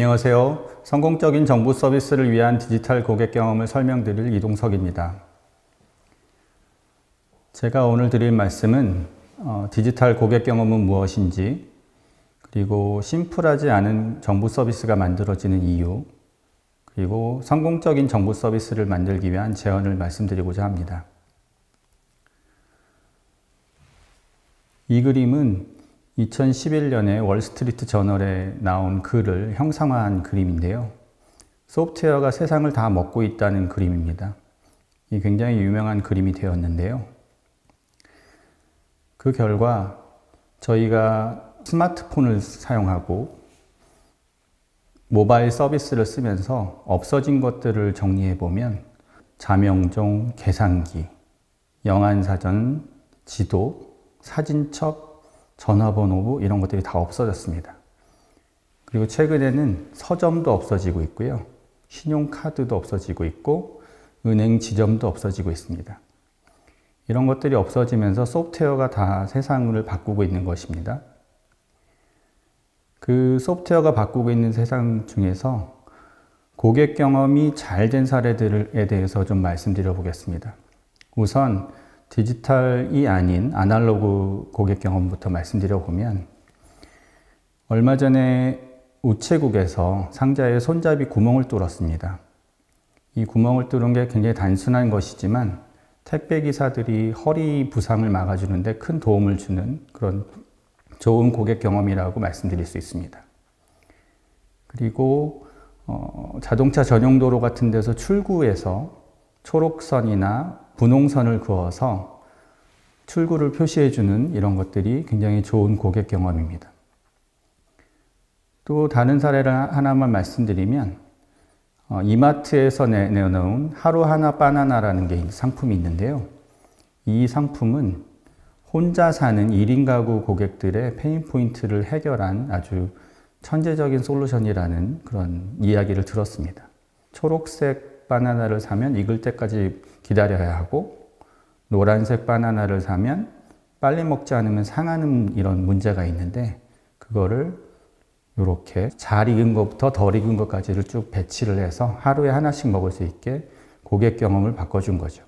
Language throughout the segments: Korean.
안녕하세요. 성공적인 정부 서비스를 위한 디지털 고객 경험을 설명드릴 이동석입니다. 제가 오늘 드릴 말씀은 디지털 고객 경험은 무엇인지, 그리고 심플하지 않은 정부 서비스가 만들어지는 이유, 그리고 성공적인 정부 서비스를 만들기 위한 제언을 말씀드리고자 합니다. 이 그림은 2011년에 월스트리트 저널에 나온 글을 형상화한 그림인데요. 소프트웨어가 세상을 다 먹고 있다는 그림입니다. 이 굉장히 유명한 그림이 되었는데요. 그 결과 저희가 스마트폰을 사용하고 모바일 서비스를 쓰면서 없어진 것들을 정리해 보면 자명종, 계산기, 영안사전, 지도, 사진첩, 전화번호부 이런 것들이 다 없어졌습니다. 그리고 최근에는 서점도 없어지고 있고요. 신용카드도 없어지고 있고 은행 지점도 없어지고 있습니다. 이런 것들이 없어지면서 소프트웨어가 다 세상을 바꾸고 있는 것입니다. 그 소프트웨어가 바꾸고 있는 세상 중에서 고객 경험이 잘 된 사례들에 대해서 좀 말씀드려 보겠습니다. 우선 디지털이 아닌 아날로그 고객 경험부터 말씀드려 보면, 얼마 전에 우체국에서 상자에 손잡이 구멍을 뚫었습니다. 이 구멍을 뚫은 게 굉장히 단순한 것이지만 택배기사들이 허리 부상을 막아주는데 큰 도움을 주는 그런 좋은 고객 경험이라고 말씀드릴 수 있습니다. 그리고 자동차 전용 도로 같은 데서 출구에서 초록선이나 분홍선을 그어서 출구를 표시해주는 이런 것들이 굉장히 좋은 고객 경험입니다. 또 다른 사례를 하나만 말씀드리면, 이마트에서 내놓은 하루하나 바나나라는 게 상품이 있는데요. 이 상품은 혼자 사는 1인 가구 고객들의 페인 포인트를 해결한 아주 천재적인 솔루션이라는 그런 이야기를 들었습니다. 초록색 바나나를 사면 익을 때까지 기다려야 하고, 노란색 바나나를 사면 빨리 먹지 않으면 상하는 이런 문제가 있는데, 그거를 이렇게 잘 익은 것부터 덜 익은 것까지를 쭉 배치를 해서 하루에 하나씩 먹을 수 있게 고객 경험을 바꿔준 거죠.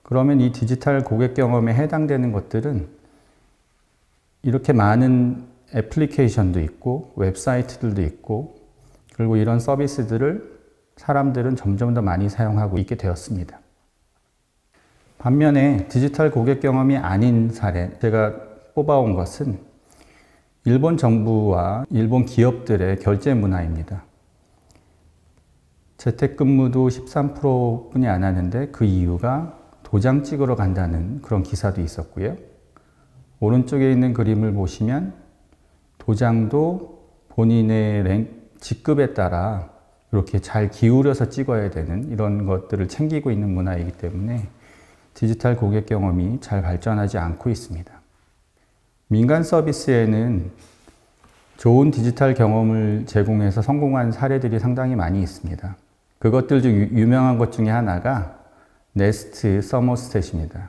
그러면 이 디지털 고객 경험에 해당되는 것들은 이렇게 많은 애플리케이션도 있고 웹사이트들도 있고, 그리고 이런 서비스들을 사람들은 점점 더 많이 사용하고 있게 되었습니다. 반면에 디지털 고객 경험이 아닌 사례, 제가 뽑아온 것은 일본 정부와 일본 기업들의 결제 문화입니다. 재택근무도 13%뿐이 안 하는데 그 이유가 도장 찍으러 간다는 그런 기사도 있었고요. 오른쪽에 있는 그림을 보시면 도장도 본인의 직급에 따라 이렇게 잘 기울여서 찍어야 되는 이런 것들을 챙기고 있는 문화이기 때문에 디지털 고객 경험이 잘 발전하지 않고 있습니다. 민간 서비스에는 좋은 디지털 경험을 제공해서 성공한 사례들이 상당히 많이 있습니다. 그것들 중 유명한 것 중에 하나가 네스트 서머스텟입니다.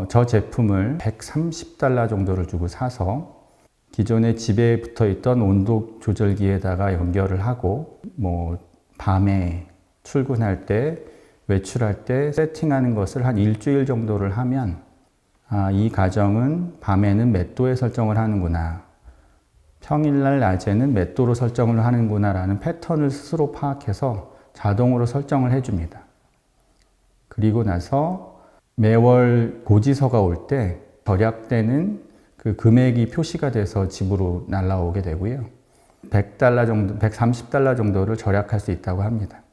저 제품을 $130 정도를 주고 사서 기존에 집에 붙어 있던 온도 조절기에다가 연결을 하고, 밤에 출근할 때, 외출할 때 세팅하는 것을 한 일주일 정도를 하면, 이 가정은 밤에는 몇 도에 설정을 하는구나, 평일날 낮에는 몇 도로 설정을 하는구나 라는 패턴을 스스로 파악해서 자동으로 설정을 해줍니다. 그리고 나서 매월 고지서가 올 때 절약되는 그 금액이 표시가 돼서 집으로 날라오게 되고요. $100 정도, $130 정도를 절약할 수 있다고 합니다.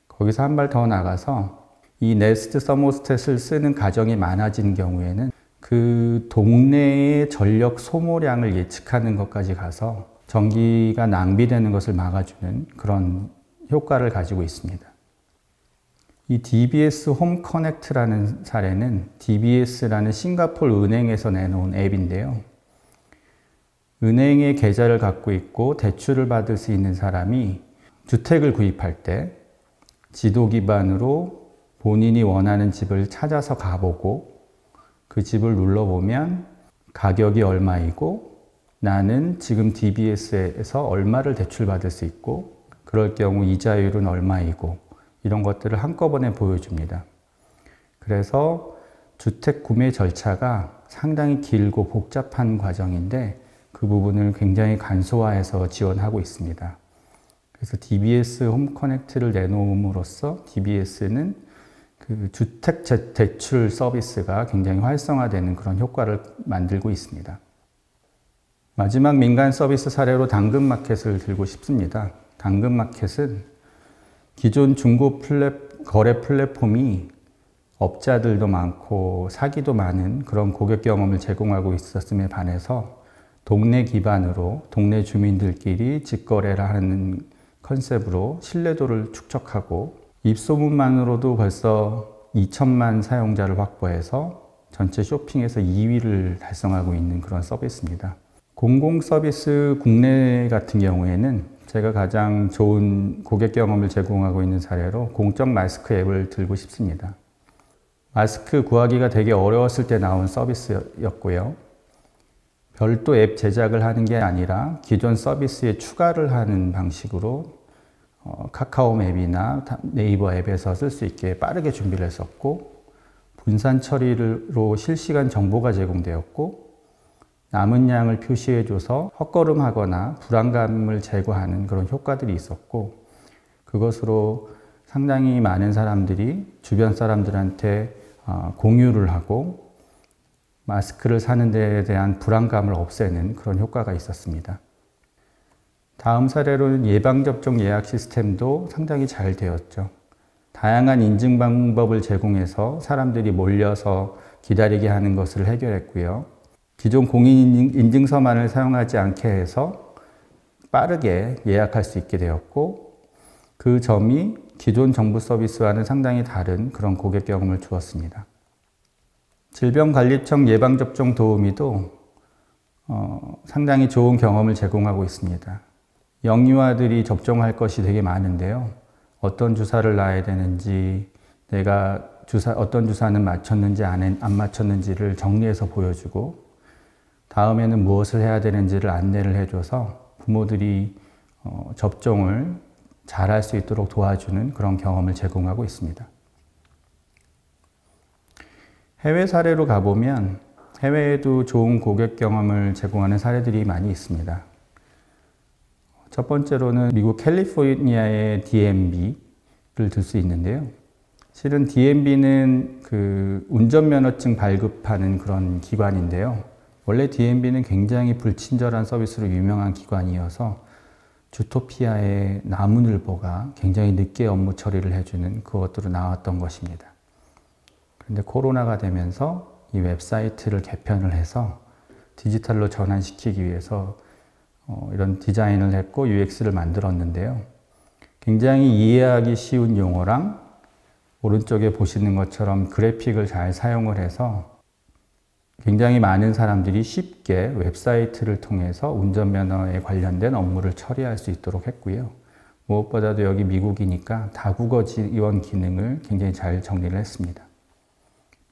거기서 한 발 더 나가서 이 네스트 서머스텟을 쓰는 가정이 많아진 경우에는 그 동네의 전력 소모량을 예측하는 것까지 가서 전기가 낭비되는 것을 막아주는 그런 효과를 가지고 있습니다. 이 DBS 홈 커넥트라는 사례는 DBS라는 싱가포르 은행에서 내놓은 앱인데요. 은행에 계좌를 갖고 있고 대출을 받을 수 있는 사람이 주택을 구입할 때 지도 기반으로 본인이 원하는 집을 찾아서 가보고 그 집을 눌러보면 가격이 얼마이고 나는 지금 DBS에서 얼마를 대출받을 수 있고 그럴 경우 이자율은 얼마이고 이런 것들을 한꺼번에 보여줍니다. 그래서 주택 구매 절차가 상당히 길고 복잡한 과정인데 그 부분을 굉장히 간소화해서 지원하고 있습니다. 그래서 DBS 홈 커넥트를 내놓음으로써 DBS는 그 주택 대출 서비스가 굉장히 활성화되는 그런 효과를 만들고 있습니다. 마지막 민간 서비스 사례로 당근마켓을 들고 싶습니다. 당근마켓은 기존 중고 거래 플랫폼이 업자들도 많고 사기도 많은 그런 고객 경험을 제공하고 있었음에 반해서 동네 기반으로 동네 주민들끼리 직거래를 하는 컨셉으로 신뢰도를 축적하고 입소문만으로도 벌써 2천만 사용자를 확보해서 전체 쇼핑에서 2위를 달성하고 있는 그런 서비스입니다. 공공 서비스 국내 같은 경우에는 제가 가장 좋은 고객 경험을 제공하고 있는 사례로 공적 마스크 앱을 들고 싶습니다. 마스크 구하기가 되게 어려웠을 때 나온 서비스였고요. 별도 앱 제작을 하는 게 아니라 기존 서비스에 추가를 하는 방식으로 카카오 맵이나 네이버 앱에서 쓸 수 있게 빠르게 준비를 했었고 분산 처리로 실시간 정보가 제공되었고 남은 양을 표시해줘서 헛걸음하거나 불안감을 제거하는 그런 효과들이 있었고 그것으로 상당히 많은 사람들이 주변 사람들한테 공유를 하고 마스크를 사는 데에 대한 불안감을 없애는 그런 효과가 있었습니다. 다음 사례로는 예방접종 예약 시스템도 상당히 잘 되었죠. 다양한 인증 방법을 제공해서 사람들이 몰려서 기다리게 하는 것을 해결했고요. 기존 공인인증서만을 사용하지 않게 해서 빠르게 예약할 수 있게 되었고 그 점이 기존 정부 서비스와는 상당히 다른 그런 고객 경험을 주었습니다. 질병관리청 예방접종 도우미도 상당히 좋은 경험을 제공하고 있습니다. 영유아들이 접종할 것이 되게 많은데요. 어떤 주사를 놔야 되는지, 내가 어떤 주사는 맞췄는지 안 맞췄는지를 정리해서 보여주고 다음에는 무엇을 해야 되는지를 안내를 해줘서 부모들이 접종을 잘할 수 있도록 도와주는 그런 경험을 제공하고 있습니다. 해외 사례로 가보면 해외에도 좋은 고객 경험을 제공하는 사례들이 많이 있습니다. 첫 번째로는 미국 캘리포니아의 DMV를 들 수 있는데요. 실은 DMV는 그 운전면허증 발급하는 그런 기관인데요. 원래 DMV는 굉장히 불친절한 서비스로 유명한 기관이어서 주토피아의 나무늘보가 굉장히 늦게 업무 처리를 해주는 그것으로 나왔던 것입니다. 그런데 코로나가 되면서 이 웹사이트를 개편을 해서 디지털로 전환시키기 위해서 이런 디자인을 했고 UX를 만들었는데요. 굉장히 이해하기 쉬운 용어랑 오른쪽에 보시는 것처럼 그래픽을 잘 사용을 해서 굉장히 많은 사람들이 쉽게 웹사이트를 통해서 운전면허에 관련된 업무를 처리할 수 있도록 했고요. 무엇보다도 여기 미국이니까 다국어 지원 기능을 굉장히 잘 정리를 했습니다.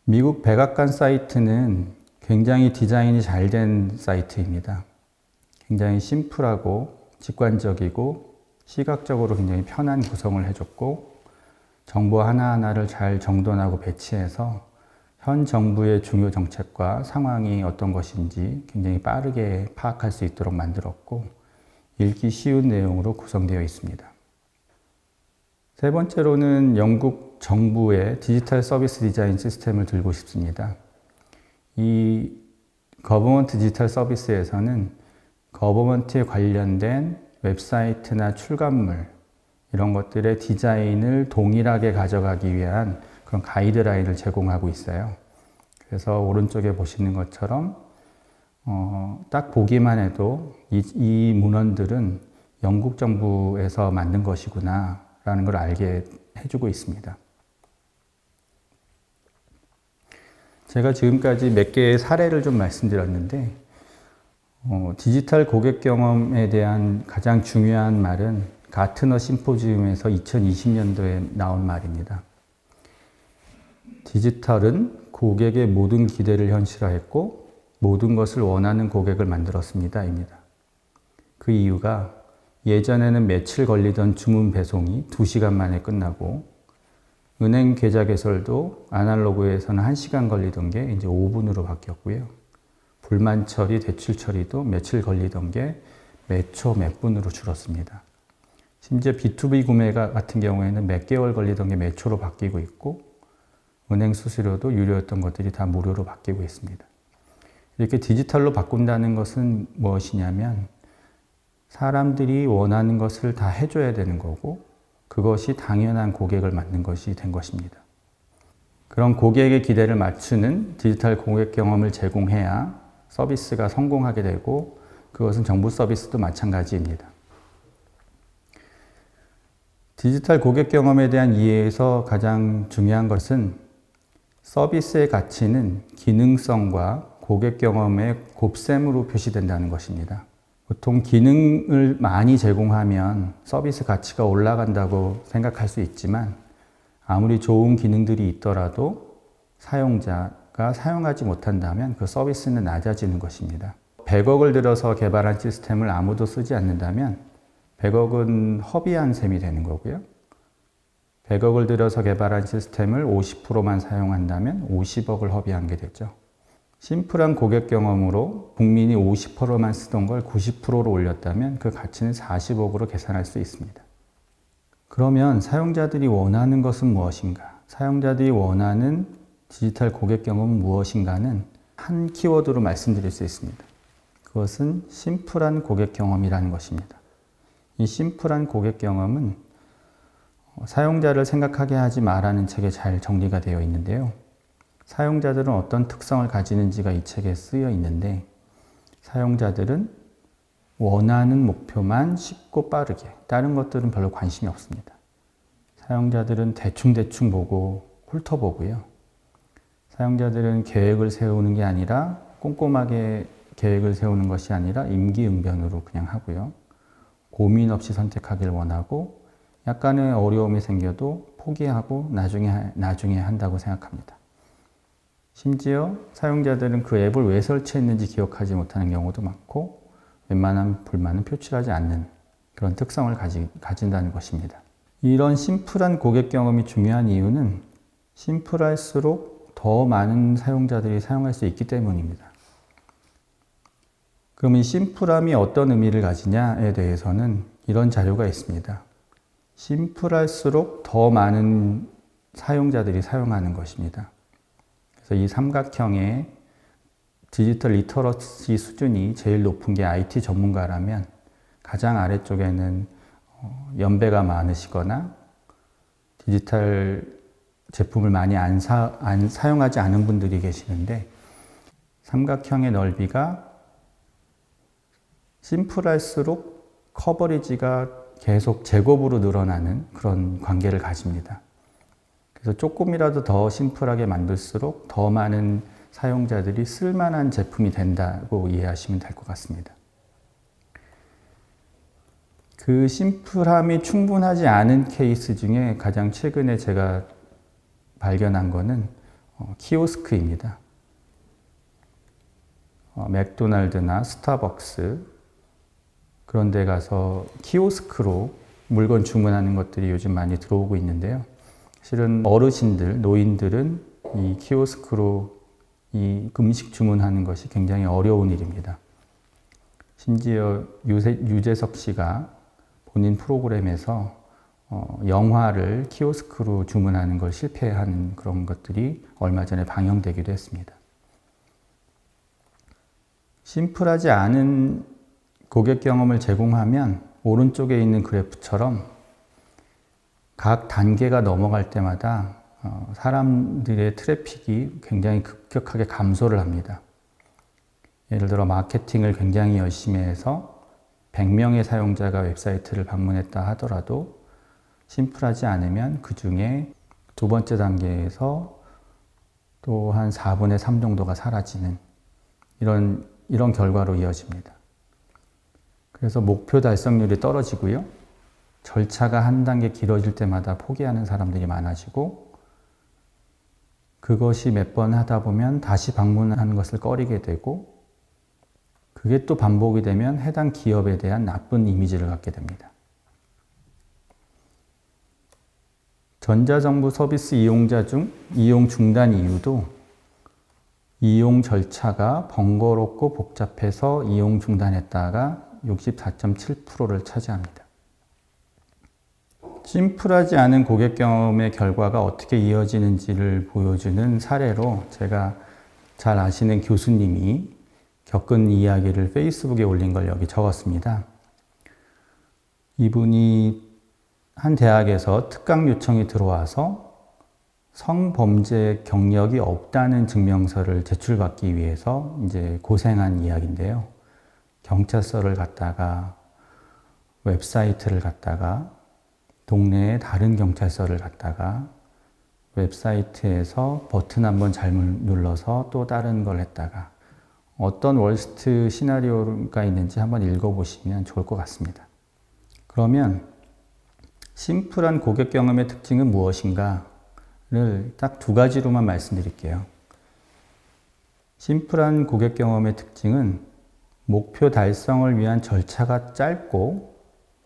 미국 백악관 사이트는 굉장히 디자인이 잘 된 사이트입니다. 굉장히 심플하고 직관적이고 시각적으로 굉장히 편한 구성을 해줬고 정보 하나하나를 잘 정돈하고 배치해서 현 정부의 중요 정책과 상황이 어떤 것인지 굉장히 빠르게 파악할 수 있도록 만들었고 읽기 쉬운 내용으로 구성되어 있습니다. 세 번째로는 영국 정부의 디지털 서비스 디자인 시스템을 들고 싶습니다. 이 거버먼트 디지털 서비스에서는 거버먼트에 관련된 웹사이트나 출간물 이런 것들의 디자인을 동일하게 가져가기 위한 그런 가이드라인을 제공하고 있어요. 그래서 오른쪽에 보시는 것처럼 딱 보기만 해도 이 문헌들은 영국 정부에서 만든 것이구나 라는 걸 알게 해주고 있습니다. 제가 지금까지 몇 개의 사례를 좀 말씀드렸는데 디지털 고객 경험에 대한 가장 중요한 말은 가트너 심포지움에서 2020년도에 나온 말입니다. 디지털은 고객의 모든 기대를 현실화했고 모든 것을 원하는 고객을 만들었습니다. 입니다. 그 이유가 예전에는 며칠 걸리던 주문 배송이 2시간 만에 끝나고 은행 계좌 개설도 아날로그에서는 1시간 걸리던 게 이제 5분으로 바뀌었고요. 불만 처리, 대출 처리도 며칠 걸리던 게 몇 초, 몇 분으로 줄었습니다. 심지어 B2B 구매가 같은 경우에는 몇 개월 걸리던 게 몇 초로 바뀌고 있고 은행 수수료도 유료였던 것들이 다 무료로 바뀌고 있습니다. 이렇게 디지털로 바꾼다는 것은 무엇이냐면 사람들이 원하는 것을 다 해줘야 되는 거고 그것이 당연한 고객을 만든 것이 된 것입니다. 그런 고객의 기대를 맞추는 디지털 고객 경험을 제공해야 서비스가 성공하게 되고 그것은 정부 서비스도 마찬가지입니다. 디지털 고객 경험에 대한 이해에서 가장 중요한 것은 서비스의 가치는 기능성과 고객 경험의 곱셈으로 표시된다는 것입니다. 보통 기능을 많이 제공하면 서비스 가치가 올라간다고 생각할 수 있지만 아무리 좋은 기능들이 있더라도 사용자가 사용하지 못한다면 그 서비스는 낮아지는 것입니다. 100억을 들여서 개발한 시스템을 아무도 쓰지 않는다면 100억은 허비한 셈이 되는 거고요. 100억을 들여서 개발한 시스템을 50%만 사용한다면 50억을 허비한 게 되죠. 심플한 고객 경험으로 국민이 50%만 쓰던 걸 90%로 올렸다면 그 가치는 40억으로 계산할 수 있습니다. 그러면 사용자들이 원하는 것은 무엇인가? 사용자들이 원하는 디지털 고객 경험은 무엇인가는 한 키워드로 말씀드릴 수 있습니다. 그것은 심플한 고객 경험이라는 것입니다. 이 심플한 고객 경험은 사용자를 생각하게 하지 마라는 책에 잘 정리가 되어 있는데요. 사용자들은 어떤 특성을 가지는지가 이 책에 쓰여 있는데 사용자들은 원하는 목표만 쉽고 빠르게, 다른 것들은 별로 관심이 없습니다. 사용자들은 대충대충 보고 훑어보고요. 사용자들은 계획을 세우는 게 아니라 꼼꼼하게 계획을 세우는 것이 아니라 임기응변으로 그냥 하고요. 고민 없이 선택하길 원하고 약간의 어려움이 생겨도 포기하고 나중에 한다고 생각합니다. 심지어 사용자들은 그 앱을 왜 설치했는지 기억하지 못하는 경우도 많고 웬만한 불만은 표출하지 않는 그런 특성을 가진다는 것입니다. 이런 심플한 고객 경험이 중요한 이유는 심플할수록 더 많은 사용자들이 사용할 수 있기 때문입니다. 그럼 이 심플함이 어떤 의미를 가지냐에 대해서는 이런 자료가 있습니다. 심플할수록 더 많은 사용자들이 사용하는 것입니다. 그래서 이 삼각형의 디지털 리터러시 수준이 제일 높은 게 IT 전문가라면 가장 아래쪽에는 연배가 많으시거나 디지털 제품을 많이 안 사용하지 않은 분들이 계시는데 삼각형의 넓이가 심플할수록 커버리지가 계속 제곱으로 늘어나는 그런 관계를 가집니다. 그래서 조금이라도 더 심플하게 만들수록 더 많은 사용자들이 쓸만한 제품이 된다고 이해하시면 될 것 같습니다. 그 심플함이 충분하지 않은 케이스 중에 가장 최근에 제가 발견한 거는 키오스크입니다. 맥도날드나 스타벅스 그런 데 가서 키오스크로 물건 주문하는 것들이 요즘 많이 들어오고 있는데요. 실은 어르신들, 노인들은 이 키오스크로 이 음식 주문하는 것이 굉장히 어려운 일입니다. 심지어 유재석 씨가 본인 프로그램에서 영화를 키오스크로 주문하는 걸 실패하는 그런 것들이 얼마 전에 방영되기도 했습니다. 심플하지 않은 고객 경험을 제공하면 오른쪽에 있는 그래프처럼 각 단계가 넘어갈 때마다 사람들의 트래픽이 굉장히 급격하게 감소를 합니다. 예를 들어 마케팅을 굉장히 열심히 해서 100명의 사용자가 웹사이트를 방문했다 하더라도 심플하지 않으면 그 중에 두 번째 단계에서 또 한 4분의 3 정도가 사라지는 이런 결과로 이어집니다. 그래서 목표 달성률이 떨어지고요. 절차가 한 단계 길어질 때마다 포기하는 사람들이 많아지고 그것이 몇 번 하다 보면 다시 방문하는 것을 꺼리게 되고 그게 또 반복이 되면 해당 기업에 대한 나쁜 이미지를 갖게 됩니다. 전자정부 서비스 이용자 중 이용 중단 이유도 이용 절차가 번거롭고 복잡해서 이용 중단했다가 64.7%를 차지합니다. 심플하지 않은 고객 경험의 결과가 어떻게 이어지는지를 보여주는 사례로 제가 잘 아시는 교수님이 겪은 이야기를 페이스북에 올린 걸 여기 적었습니다. 이분이 한 대학에서 특강 요청이 들어와서 성범죄 경력이 없다는 증명서를 제출받기 위해서 이제 고생한 이야기인데요. 경찰서를 갔다가 웹사이트를 갔다가 동네의 다른 경찰서를 갔다가 웹사이트에서 버튼 한번 잘못 눌러서 또 다른 걸 했다가 어떤 월스트 시나리오가 있는지 한번 읽어보시면 좋을 것 같습니다. 그러면 심플한 고객 경험의 특징은 무엇인가를 딱 두 가지로만 말씀드릴게요. 심플한 고객 경험의 특징은 목표 달성을 위한 절차가 짧고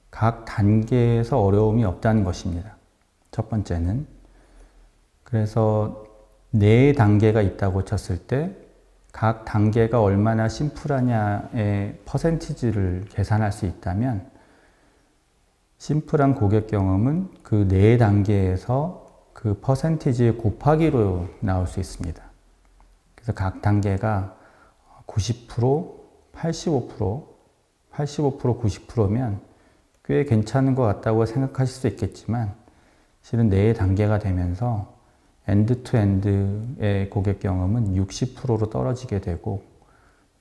각 단계에서 어려움이 없다는 것입니다. 첫 번째는. 그래서 4단계가 있다고 쳤을 때 각 단계가 얼마나 심플하냐의 퍼센티지를 계산할 수 있다면 심플한 고객 경험은 그 4단계에서 그 퍼센티지의 곱하기로 나올 수 있습니다. 그래서 각 단계가 90%, 85%, 90%면 꽤 괜찮은 것 같다고 생각하실 수 있겠지만 실은 4단계가 되면서 엔드-투-엔드의 고객 경험은 60%로 떨어지게 되고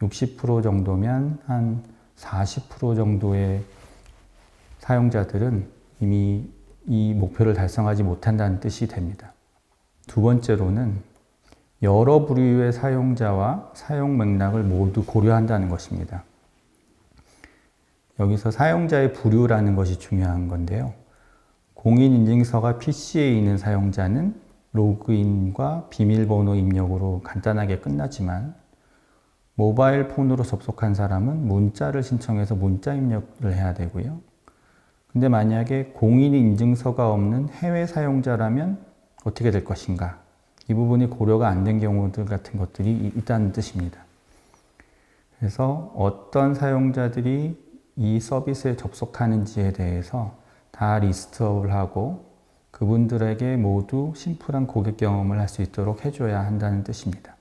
60% 정도면 한 40% 정도의 사용자들은 이미 이 목표를 달성하지 못한다는 뜻이 됩니다. 두 번째로는 여러 부류의 사용자와 사용 맥락을 모두 고려한다는 것입니다. 여기서 사용자의 부류라는 것이 중요한 건데요. 공인인증서가 PC에 있는 사용자는 로그인과 비밀번호 입력으로 간단하게 끝나지만 모바일 폰으로 접속한 사람은 문자를 신청해서 문자 입력을 해야 되고요. 근데 만약에 공인인증서가 없는 해외 사용자라면 어떻게 될 것인가? 이 부분이 고려가 안 된 경우들 같은 것들이 있다는 뜻입니다. 그래서 어떤 사용자들이 이 서비스에 접속하는지에 대해서 다 리스트업을 하고 그분들에게 모두 심플한 고객 경험을 할 수 있도록 해줘야 한다는 뜻입니다.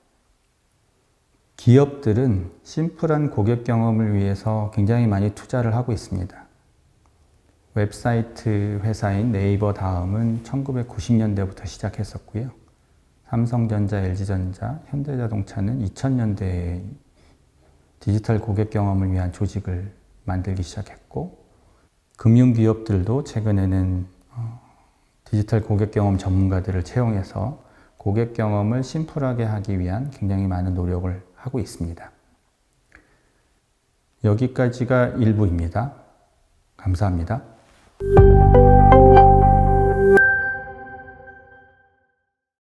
기업들은 심플한 고객 경험을 위해서 굉장히 많이 투자를 하고 있습니다. 웹사이트 회사인 네이버 다음은 1990년대부터 시작했었고요. 삼성전자, LG전자, 현대자동차는 2000년대에 디지털 고객 경험을 위한 조직을 만들기 시작했고 금융기업들도 최근에는 디지털 고객 경험 전문가들을 채용해서 고객 경험을 심플하게 하기 위한 굉장히 많은 노력을 하고 있습니다. 여기까지가 1부입니다. 감사합니다.